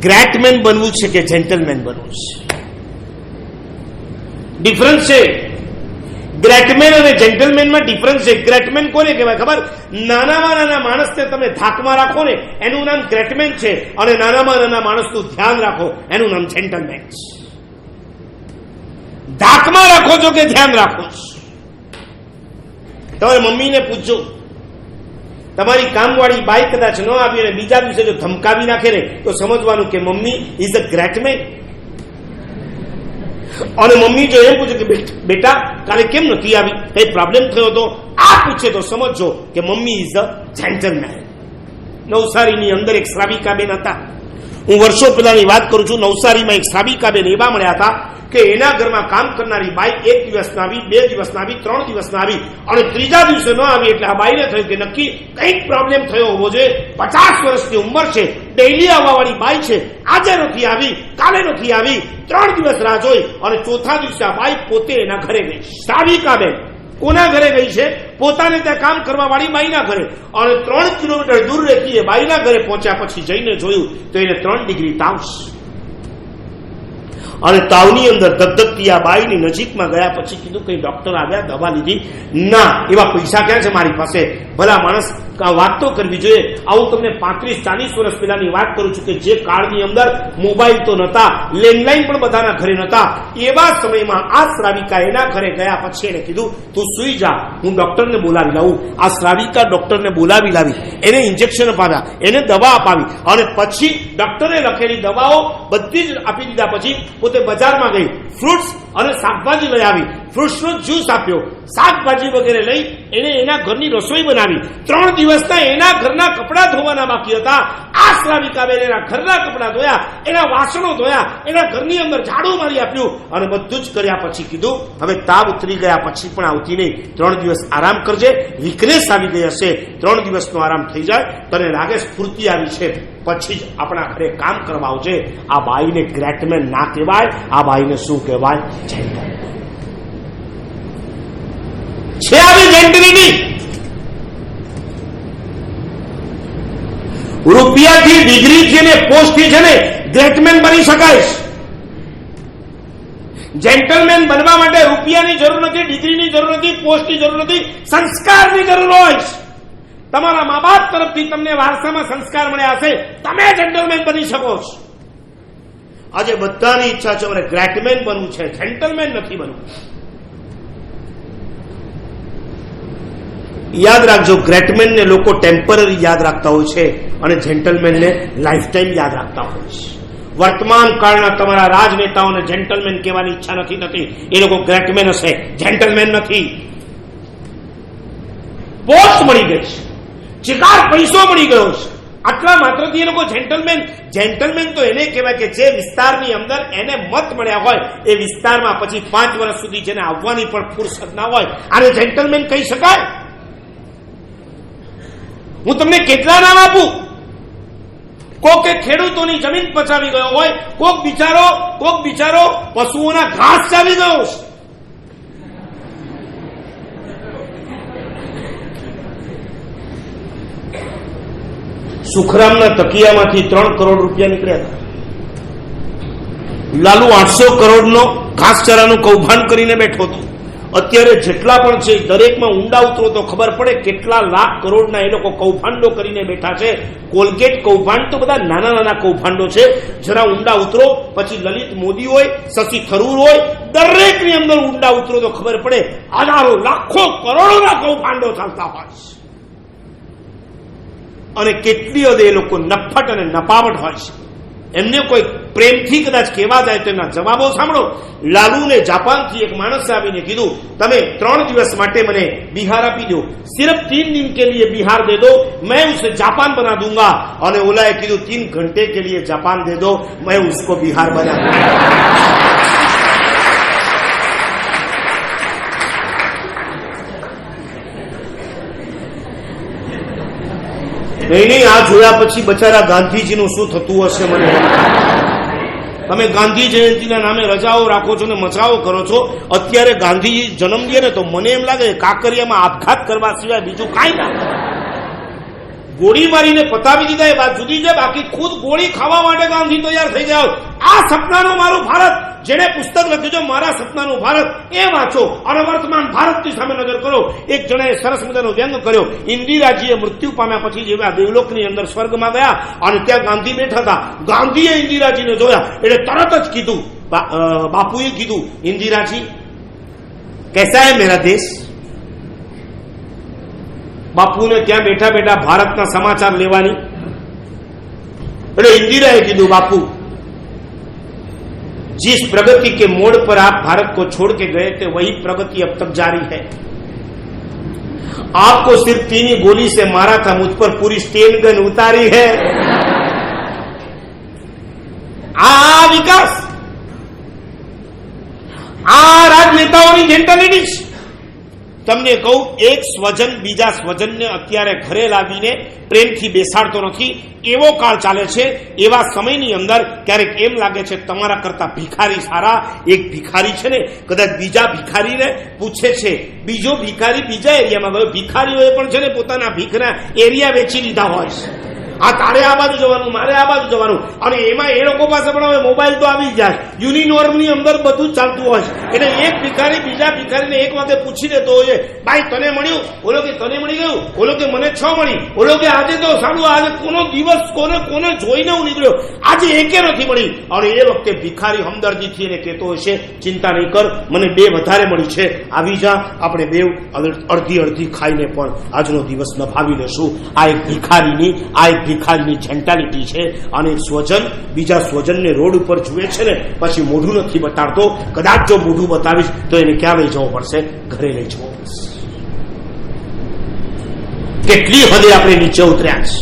ગ્રેટમેન બનવું છે કે જેન્ટલમેન બનવું છે? ડિફરન્સ છે. ગ્રેટમેન અને જેન્ટલમેનમાં ડિફરન્સ છે. ગ્રેટમેન કોને કહેવાય ખબર? નાનામાં નાના માણસને તમે ધાકમાં રાખો ને એનું નામ ગ્રેટમેન છે, અને નાનામાં નાના માણસનું ધ્યાન રાખો એનું નામ જેન્ટલમેન છે. ધાકમાં રાખો છો કે ધ્યાન રાખો છો? તમારી મમ્મીને પૂછજો, તમારી કામવાળી બાઈ કદાચ ન આવી અને બીજા દિવસે જો ધમકાવી નાખે ને તો સમજવાનું કે મમ્મી ઇઝ અ ગ્રેટમેન. અને મમ્મી જો એમ પૂછે કે બેટા કાલે કેમ નથી આવી, કઈ પ્રોબ્લેમ થયો હતો, આ પૂછે તો સમજો કે મમ્મી ઇઝ અ જેન્ટલમેન. નવસારીની અંદર એક શ્રાવિકાબેન હતા. હું વર્ષો પહેલાની વાત કરું છું. નવસારીમાં એક શ્રાવિકાબેન એવા મળ્યા હતા કે એના ઘરમાં કામ કરનારી બાઈ 1 દિવસ ના આવી, 2 દિવસ ના આવી, 3 દિવસ ના આવી, અને ત્રીજા દિવસે ન આવી એટલે આ બાઈને થયું કે નક્કી કંઈક પ્રોબ્લેમ થયો હોવો જોઈએ. 50 વર્ષની ઉંમર છે, ડેઈલી આવવાવાળી બાઈ છે, આજે નથી આવી, કાલે નથી આવી, 3 દિવસ રાહ જોઈ, અને ચોથા દિવસે આ બાઈ પોતે એના ઘરે ગઈ. શ્રાવિકાબેન કોના ઘરે ગઈ છે? પોતાને ત્યાં કામ કરવા વાળી બાઈના ઘરે. અને 3 કિલોમીટર દૂર રહેતી એ બાઈના ઘરે પહોંચ્યા પછી જઈને જોયું તો એને 3 ડિગ્રી તાવ છે. અને તાવની અંદર ધગધગતી આ બાઈની નજીકમાં ગયા પછી કીધું કઈ ડોક્ટર આવ્યા, દવા લીધી? ના, એવા પૈસા ક્યાં છે મારી પાસે? ભલા માણસ વાત તો કરવી જોઈએ. આવું તમને 35-40 વર્ષ પહેલાની વાત કરું છું કે જે કાળની અંદર મોબાઈલ તો નતા, લેન્ડલાઈન પણ બધાના ઘરે નતા. એવા સમયમાં આ શ્રાવિકા એના ઘરે ગયા પછી એને કીધું તું સુઈ જા, હું ડોક્ટરને બોલાવી લાવું. આ શ્રાવિકા ડોક્ટરને બોલાવી લાવી, એને ઇન્જેક્શન અપાવ્યા, એને દવા અપાવી, અને પછી ડોક્ટરે લખેલી દવાઓ બધી જ આપી દીધા. પછી પોતે બજારમાં ગઈ, ફ્રૂટ્સ અને શાકભાજી લઈ આવી, ફ્રૂટ્સનો જ્યુસ આપ્યો, શાકભાજી વગેરે લઈ એને એના ઘરની રસોઈ બનાવી. 3 દિવસના એના ઘરના કપડા ધોવાના બાકી હતા. આ શ્રાવિકાબેન એના ઘરના કપડા ધોયા, એના વાસણો ધોયા, એના ઘરની અંદર ઝાડુ મારી આપ્યું, અને બધું જ કર્યા પછી કીધું હવે તાવ ઉતરી ગયા પછી પણ આવતી નહીં, 3 દિવસ આરામ કરજે. વીકનેસ આવી ગઈ હશે, 3 દિવસનો આરામ થઈ જાય, તને લાગે સ્ફૂર્તિ આવી છે, પછી જ આપણા ઘરે કામ કરવા આવજે. આ બાઈને ગ્રેટમેન ના કહેવાય, આ બાઈને શું કહેવાય? જેન્ટલમેન છે. આવી જેન્ટલિટી રૂપિયાથી, ડિગ્રીથી અને પોસ્ટથી છે ને ગ્રેટમેન બની શકાય. જેન્ટલમેન બનવા માટે રૂપિયાની જરૂર નથી, ડિગ્રીની જરૂર નથી, પોસ્ટની જરૂર નથી, સંસ્કારની જરૂર હોય. તમારા મા બાપ તરફથી તમને વારસામાં સંસ્કાર મળ્યા હશે, તમે જેન્ટલમેન બની શકો છો. આજે બધાની ઈચ્છા છે મને ગ્રેટમેન બનવું છે, જેન્ટલમેન નથી બનવું. યાદ રાખજો, ગ્રેટમેનને લોકો ટેમ્પરરી યાદ રાખતા હોય છે અને જેન્ટલમેનને લાઈફ ટાઈમ યાદ રાખતા હોય છે. વર્તમાન કાળના તમારા રાજનેતાઓને જેન્ટલમેન કહેવાની ઈચ્છા નથી થતી. એ લોકો ગ્રેટમેન હશે, જેન્ટલમેન નથી. પોસ્ટ મળી ગઈ છે, ચિકાર પૈસો મળી ગયો છે, આટલા માત્રથી એ લોકો જેન્ટલમેન તો એને કહેવાય કે જે વિસ્તારની અંદર એને મત મળ્યા હોય એ વિસ્તારમાં પછી 5 વર્ષ સુધી જેને આવવાની પણ ફુરસદ ના હોય, આને જેન્ટલમેન કહી શકાય? હું તમને કેટલા નામ આપું? કોક ખેડૂતોની જમીન પચાવી ગયો હોય, કોક બિચારો પશુઓના ઘાસ ચાવી ગયો છે. સુખરામના તકિયામાંથી 3 કરોડ રૂપિયા નીકળ્યા હતા. લાલુ 800 કરોડનો ઘાસચારાનું કૌભાંડ કરીને બેઠો હતો. અત્યારે જેટલા પણ છે દરેકમાં ઊંડા ઉતરો તો ખબર પડે કેટલા લાખ કરોડના એ લોકો કૌભાંડો કરીને બેઠા છે. કોલગેટ કૌભાંડ તો બધા નાના નાના કૌભાંડો છે, જરા ઊંડા ઉતરો. પછી લલિત મોદી હોય, શશી થરૂર હોય, દરેકની અંદર ઊંડા ઉતરો તો ખબર પડે હજારો લાખો કરોડોના કૌભાંડો ચાલતા હોય છે. અને કેટલી હદે એ લોકો નફટ અને નપાવટ હોય છે. એમને કોઈ પ્રેમથી કદાચ કહેવા જાય તો એના જવાબો સાંભળો. લાલુને જાપાનથી એક માણસે આવીને કીધું તમે 3 દિવસ માટે મને બિહાર આપી દો, સિર્ફ 3 दिन के लिए बिहार दे दो, मैं उसे जापान बना दूंगा. અને ઓલાએ કીધું 3 घंटे के लिए जापान दे दो, मैं उसको बिहार बना दूंगा. નહીં, આ જોયા પછી બચારા ગાંધીજીનું શું થતું હશે મને. તમે ગાંધી જયંતિના નામે રજાઓ રાખો છો ને મચાઓ કરો છો. અત્યારે ગાંધીજી જન્મ લે ને તો મને એમ લાગે કાંકરિયામાં આપઘાત કરવા સિવાય બીજું કાંઈ ના. ગોળી મારીને પતાવી દીધા એ વાત જુદી છે, બાકી ખુદ ગોળી ખાવા માટે ગાંધી તૈયાર થઈ જાવ. આ સપનાનું મારું ભારત, જેને પુસ્તક લખ્યું છે મારા સપનાનું ભારત, એ વાંચો અને વર્તમાન ભારતની સામે નજર કરો. એક જણાએ સરસ મજાનો વ્યંગ કર્યો. ઇન્દિરાજીએ મૃત્યુ પામ્યા પછી જેવા દેવલોકની અંદર સ્વર્ગમાં ગયા અને ત્યાં ગાંધી બેઠા હતા. ગાંધીએ ઇન્દિરાજીને જોયા એટલે તરત જ કીધું, બાપુએ કીધું, ઇન્દિરાજી कैसा है मेरा देश? બાપુને ત્યાં બેઠા બેઠા ભારતના સમાચાર લેવાની. એટલે इंदिराए કીધું, बापू जिस प्रगति के मोड़ पर आप भारत को छोड़ के गए थे वही प्रगति अब तक जारी है. आपको सिर्फ 3 गोली से मारा था, मुझ पर पूरी स्टेन गन उतारी है. आ विकास, આ રાજનેતાઓની જેન્ટલિટી છે. તમને કહું, એક સ્વજન બીજા સ્વજનને અત્યારે ઘરે લાવીને પ્રેમથી બેસાડતો નથી, એવો કાળ ચાલે છે. એવા સમયની અંદર ક્યારેક એમ લાગે છે તમારા કરતા ભિખારી સારા. એક ભિખારી છે ને, કદાચ બીજા ભિખારીને પૂછે છે, બીજો ભિખારી બીજા એરિયામાં ગયો, ભિખારીઓએ પણ છે ને પોતાના ભીખના એરિયા વેચી લીધા હોય છે. આ તારે આ બાજુ જવાનું, મારે આ બાજુ જવાનું, અને એમાં એ લોકો પાસે પણ હવે મોબાઈલ તો આવી જાય, યુનિનોર્મની અંદર બધું જ ચાલતું હોય છે. એટલે એક ભિખારી બીજા ભિખારીને એક વાગે પૂછી લેતો હોય, ભાઈ તને મળ્યું? ઓલો કે તને મળી ગયું? ઓલો કે મને 6 મળી? ઓલો કે આજે તો સારું, આજે કોનો દિવસ, કોને કોને જોઈને હું નીકળ્યો, આજે એકે નથી મળી. અને એ વખતે ભિખારી હમદર્દીથી એને કહેતો હશે, ચિંતા નહીં કર, મને 2 વધારે મળી છે, આવી જા, આપણે 2 અડધી અડધી ખાઈને પણ આજનો દિવસ નભાવી લેશું. આ એક ભિખારીની ભિખારીની જેન્ટાલિટી છે. અને સ્વજન બીજા સ્વજનને રોડ ઉપર જુએ છે ને, પછી મોઢું નથી બતાડતો. કદાચ જો મોઢું બતાવીશ તો એને ક્યાં લઈ જવું પડશે? ઘરે લઈ જવું પડશે. કેટલી હદે આપણે નીચે ઉતર્યા છે.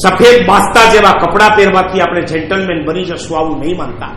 સફેદ બાસ્તા જેવા કપડા પહેરવાથી આપણે જેન્ટલમેન બની જશું, આવું નહીં માનતા.